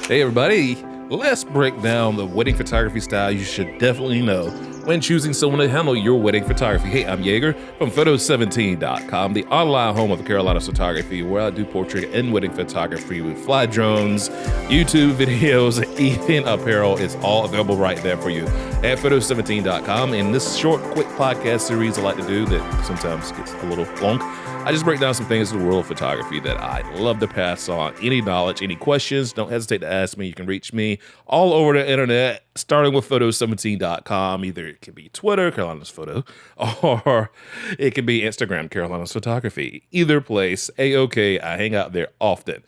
Hey everybody, let's break down the wedding photography style you should definitely know when choosing someone to handle your wedding photography. Hey, I'm Yeager from Photo17.com, the online home of Carolina's photography, where I do portrait and wedding photography with fly drones, YouTube videos, even apparel. It's all available right there for you at Photo17.com. In this short, quick podcast series I like to do that sometimes gets a little long, I just break down some things in the world of photography that I love to pass on. Any knowledge, any questions, don't hesitate to ask me. You can reach me all over the internet, starting with Photo17.com. Either it can be Twitter, Carolina's Photo, or it can be Instagram, Carolina's Photography. Either place, A-OK, I hang out there often.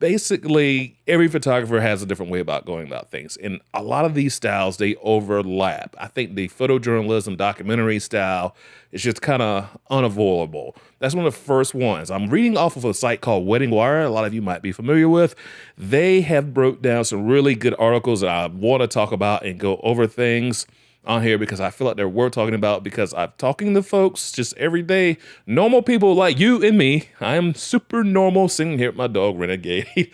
Basically, every photographer has a different way about going about things. And a lot of these styles, they overlap. I think the photojournalism documentary style is just kind of unavoidable. That's one of the first ones. I'm reading off of a site called Wedding Wire. A lot of you might be familiar with. They have broke down some really good articles that I want to talk about and go over things on here because I feel like they're worth talking about, because I'm talking to folks just every day, normal people like you and me. I am super normal, sitting here with my dog Renegade,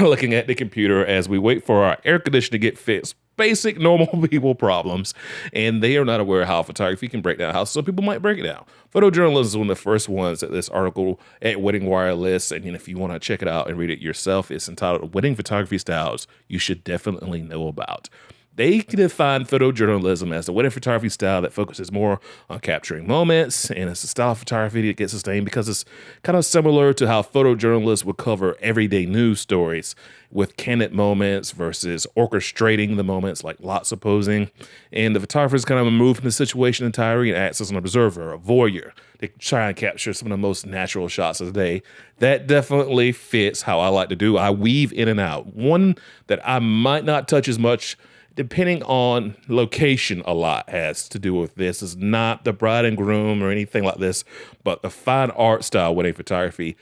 looking at the computer as we wait for our air conditioner to get fixed. Basic normal people problems, and they are not aware of how photography can break down how some people might break it down. Photojournalism is one of the first ones that this article at Wedding Wire lists, and if you want to check it out and read it yourself, it's entitled Wedding Photography Styles You Should Definitely Know About. They define photojournalism as the wedding photography style that focuses more on capturing moments, and it's a style of photography that gets sustained because it's kind of similar to how photojournalists would cover everyday news stories, with candid moments versus orchestrating the moments like lots of posing. And the photographer is kind of removed from the situation entirely and acts as an observer, a voyeur. They try and capture some of the most natural shots of the day. That definitely fits how I like to do. I weave in and out. One that I might not touch as much, depending on location, a lot has to do with this. It's not the bride and groom or anything like this, but the fine art style wedding photography.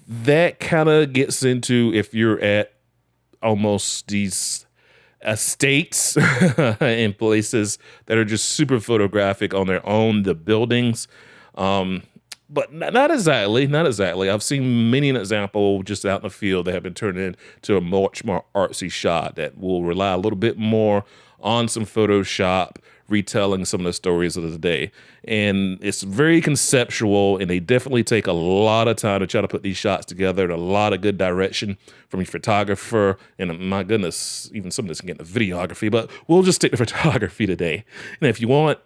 That kind of gets into if you're at almost these estates in places that are just super photographic on their own, the buildings. But not exactly. I've seen many an example just out in the field that have been turned into a much more artsy shot that will rely a little bit more on some Photoshop, retelling some of the stories of the day. And it's very conceptual, and they definitely take a lot of time to try to put these shots together, and a lot of good direction from your photographer. And my goodness, even some of this can get into videography, but we'll just stick to photography today. And if you want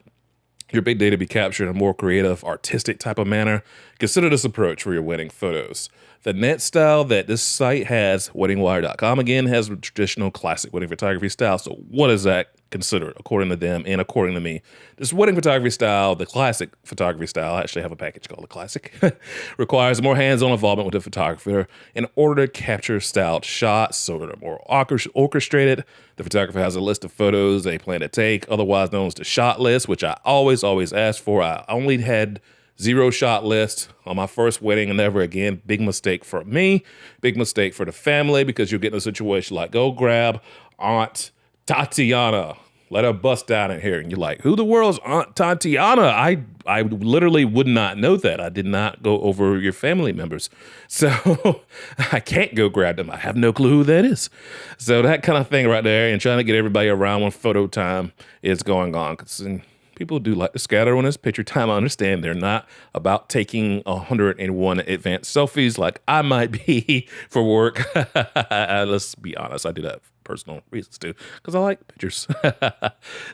your big day to be captured in a more creative, artistic type of manner, consider this approach for your wedding photos. The net style that this site has, weddingwire.com, again, has a traditional classic wedding photography style. So what is that considered, according to them and according to me? This wedding photography style, the classic photography style, I actually have a package called the Classic, requires more hands-on involvement with the photographer in order to capture styled shots so they're more orchestrated. The photographer has a list of photos they plan to take, otherwise known as the shot list, which I always ask for. I only had 0 shot list on my first wedding and never again. Big mistake for me, big mistake for the family, because you'll get in a situation like, go grab Aunt Tatiana, let her bust down in here. And you're like, who the world's Aunt Tatiana? I literally would not know that. I did not go over your family members. So I can't go grab them. I have no clue who that is. So that kind of thing right there, and trying to get everybody around when photo time is going on. People do like to scatter when it's picture time. I understand they're not about taking 101 advanced selfies like I might be for work. Let's be honest, I do that for personal reasons too, because I like pictures.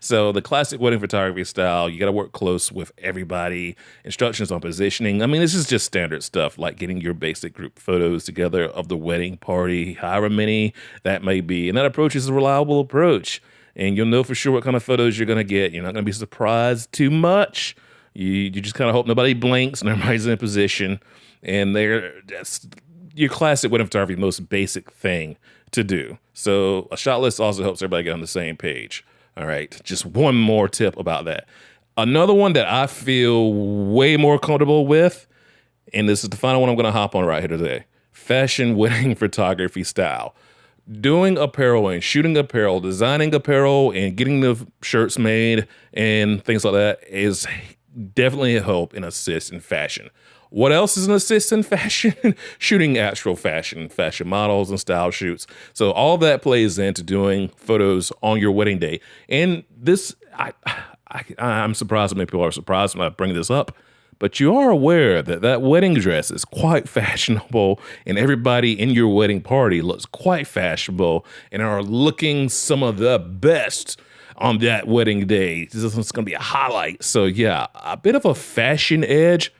So the classic wedding photography style, you got to work close with everybody. Instructions on positioning. I mean, this is just standard stuff like getting your basic group photos together of the wedding party, however many that may be. And that approach is a reliable approach. And you'll know for sure what kind of photos you're going to get. You're not going to be surprised too much. You just kind of hope nobody blinks and everybody's in position. And that's your classic wedding photography, most basic thing to do. So a shot list also helps everybody get on the same page. All right, just one more tip about that. Another one that I feel way more comfortable with, and this is the final one I'm going to hop on right here today, fashion wedding photography style. Doing apparel and shooting apparel, designing apparel and getting the shirts made and things like that is definitely a help and assist in fashion. What else is an assist in fashion? Shooting actual fashion models and style shoots. So all that plays into doing photos on your wedding day. And this, I'm surprised many people are surprised when I bring this up, but you are aware that that wedding dress is quite fashionable and everybody in your wedding party looks quite fashionable and are looking some of the best on that wedding day. This is going to be a highlight. So yeah, a bit of a fashion edge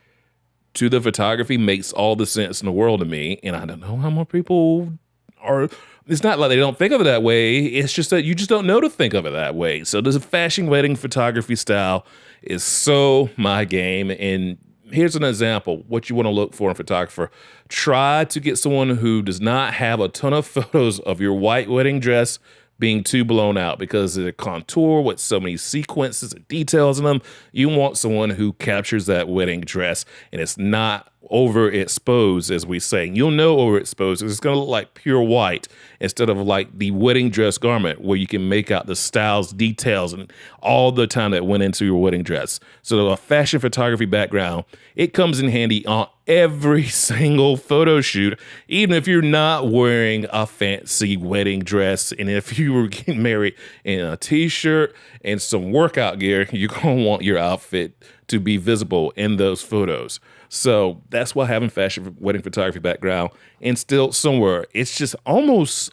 to the photography makes all the sense in the world to me. And I don't know how more people are. It's not like they don't think of it that way. It's just that you just don't know to think of it that way. So this fashion wedding photography style is so my game. And here's an example, what you want to look for in a photographer. Try to get someone who does not have a ton of photos of your white wedding dress being too blown out because of the contour with so many sequences and details in them. You want someone who captures that wedding dress and it's not overexposed, as we say. You'll know overexposed. It's going to look like pure white instead of like the wedding dress garment where you can make out the styles, details, and all the time that went into your wedding dress. So a fashion photography background, it comes in handy on every single photo shoot, even if you're not wearing a fancy wedding dress. And if you were getting married in a t-shirt and some workout gear, you're going to want your outfit to be visible in those photos. So that's why having fashion wedding photography background and still somewhere, it's just almost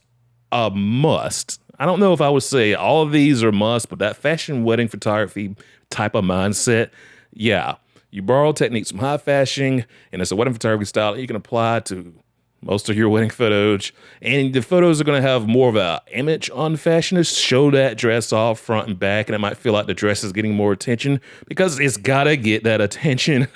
a must. I don't know if I would say all of these are must, but that fashion wedding photography type of mindset, yeah. You borrow techniques from high fashion, and it's a wedding photography style that you can apply to most of your wedding photos. And the photos are going to have more of an image on fashion to show that dress off front and back, and it might feel like the dress is getting more attention because it's got to get that attention.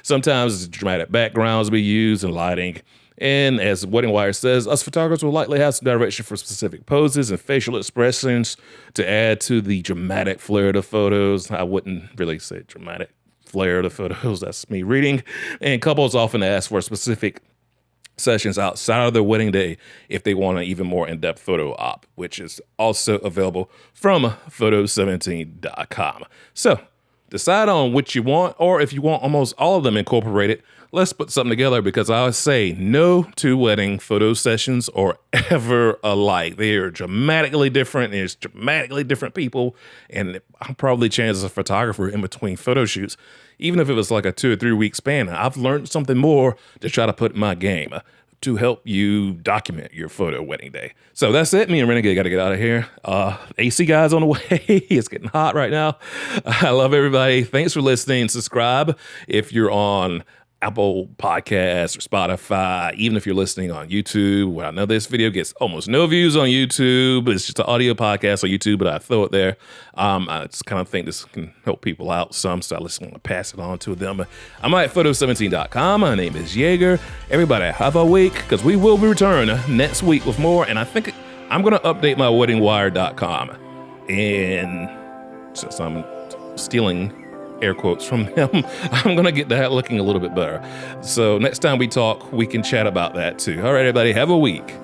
Sometimes dramatic backgrounds will be used and lighting. And as Wedding Wire says, us photographers will likely have some direction for specific poses and facial expressions to add to the dramatic flair of the photos. I wouldn't really say dramatic flair of the photos. That's me reading. And couples often ask for specific sessions outside of their wedding day if they want an even more in-depth photo op, which is also available from photo17.com. So decide on what you want, or if you want almost all of them incorporated, let's put something together, because I would say no two wedding photo sessions are ever alike. They are dramatically different. There's dramatically different people, and I'll probably change as a photographer in between photo shoots. Even if it was like a 2 or 3 week span, I've learned something more to try to put in my game to help you document your photo wedding day. So that's it. Me and Renegade got to get out of here. AC guys on the way. It's getting hot right now. I love everybody. Thanks for listening. Subscribe if you're on Apple Podcasts or Spotify, even if you're listening on YouTube. Well, I know this video gets almost no views on YouTube. It's just an audio podcast on YouTube, but I throw it there. I just kind of think this can help people out some, so I just want to pass it on to them. I'm at photo17.com. My name is Yeager. Everybody have a week, because we will return next week with more, and I think I'm going to update my weddingwire.com. And since I'm stealing air quotes from them, I'm gonna get that looking a little bit better. So next time we talk, we can chat about that too. All right, everybody, have a week.